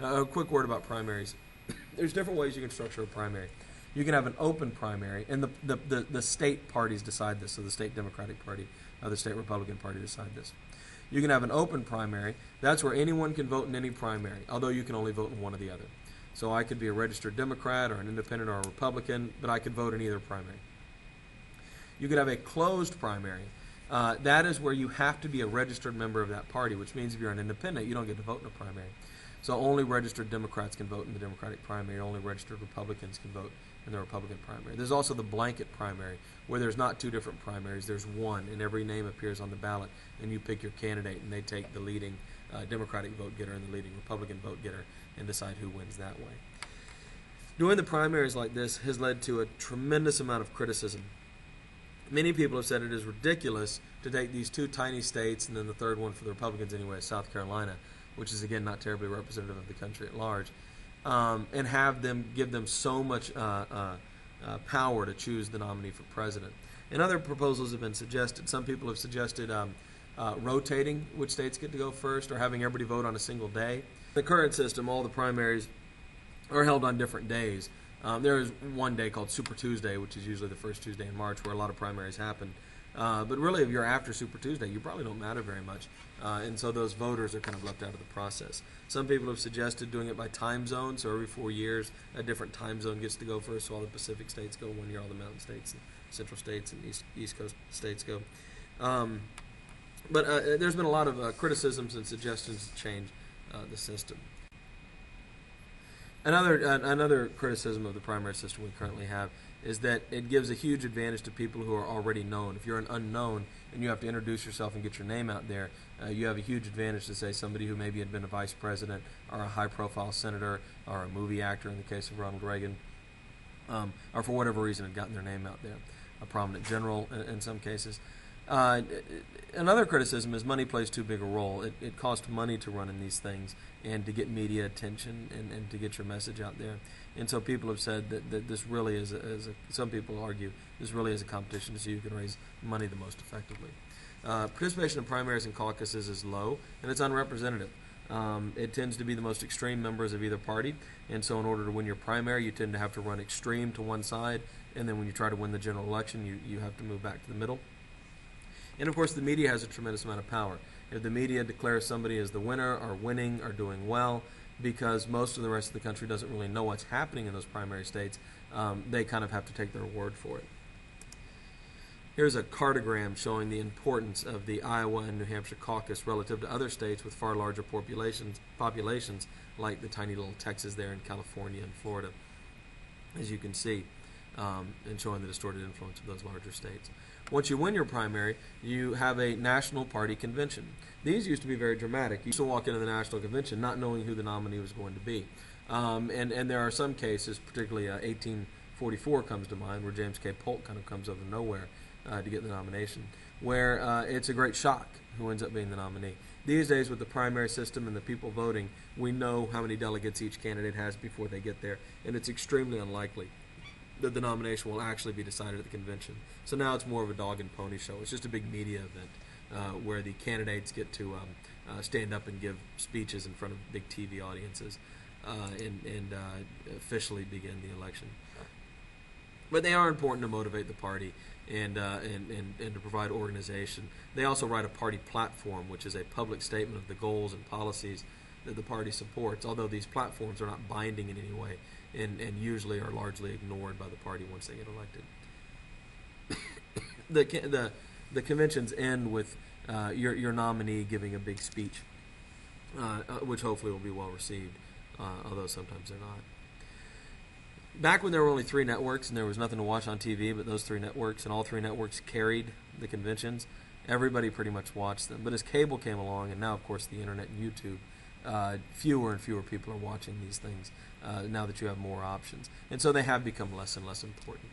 A quick word about primaries. There's different ways you can structure a primary. You can have an open primary, and the state parties decide this. So the state Democratic Party or the state Republican Party decide this. You can have an open primary. That's where anyone can vote in any primary, although you can only vote in one or the other. So I could be a registered Democrat or an independent or a Republican, but I could vote in either primary. You could have a closed primary. That is where you have to be a registered member of that party, which means if you're an independent, you don't get to vote in a primary. So only registered Democrats can vote in the Democratic primary. Only registered Republicans can vote in the Republican primary. There's also the blanket primary, where there's not two different primaries. There's one, and every name appears on the ballot, and you pick your candidate, and they take the leading Democratic vote getter and the leading Republican vote getter and decide who wins that way. Doing the primaries like this has led to a tremendous amount of criticism. Many people have said it is ridiculous to take these two tiny states, and then the third one for the Republicans anyway is South Carolina, which is again not terribly representative of the country at large, and have them give them so much power to choose the nominee for president. And other proposals have been suggested. Some people have suggested rotating which states get to go first, or having everybody vote on a single day. The current system, all the primaries are held on different days. There is one day called Super Tuesday, which is usually the first Tuesday in March, where a lot of primaries happen. But really, if you're after Super Tuesday, you probably don't matter very much. And so those voters are kind of left out of the process. Some people have suggested doing it by time zone, so every 4 years, a different time zone gets to go first. So all the Pacific states go 1 year, all the mountain states and central states and East Coast states go. But there's been a lot of criticisms and suggestions to change the system. Another criticism of the primary system we currently have is that it gives a huge advantage to people who are already known. If you're an unknown and you have to introduce yourself and get your name out there, you have a huge advantage to say somebody who maybe had been a vice president or a high-profile senator or a movie actor in the case of Ronald Reagan, or for whatever reason had gotten their name out there, a prominent general in some cases. Another criticism is money plays too big a role. It costs money to run in these things and to get media attention and to get your message out there. And so people have said that this really is, some people argue, this really is a competition to see who can raise money the most effectively. Participation in primaries and caucuses is low, and it's unrepresentative. It tends to be the most extreme members of either party, and so in order to win your primary, you tend to have to run extreme to one side, and then when you try to win the general election, you have to move back to the middle. And of course, the media has a tremendous amount of power. If the media declares somebody as the winner or winning or doing well, because most of the rest of the country doesn't really know what's happening in those primary states, they kind of have to take their word for it. Here's a cartogram showing the importance of the Iowa and New Hampshire caucus relative to other states with far larger populations like the tiny little Texas there in California and Florida, as you can see, and showing the distorted influence of those larger states. Once you win your primary, you have a national party convention. These used to be very dramatic. You used to walk into the national convention not knowing who the nominee was going to be. And there are some cases, particularly 1844 comes to mind, where James K. Polk kind of comes out of nowhere to get the nomination, where it's a great shock who ends up being the nominee. These days, with the primary system and the people voting, we know how many delegates each candidate has before they get there, and it's extremely unlikely that the nomination will actually be decided at the convention. So now it's more of a dog and pony show. It's just a big media event where the candidates get to stand up and give speeches in front of big TV audiences and officially begin the election. But they are important to motivate the party and to provide organization. They also write a party platform, which is a public statement of the goals and policies that the party supports, although these platforms are not binding in any way and usually are largely ignored by the party once they get elected. The conventions end with your nominee giving a big speech, which hopefully will be well received, although sometimes they're not. Back when there were only 3 networks and there was nothing to watch on TV but those 3 networks, and all 3 networks carried the conventions, everybody pretty much watched them. But as cable came along, and now of course the internet and YouTube, fewer and fewer people are watching these things now that you have more options. And so they have become less and less important.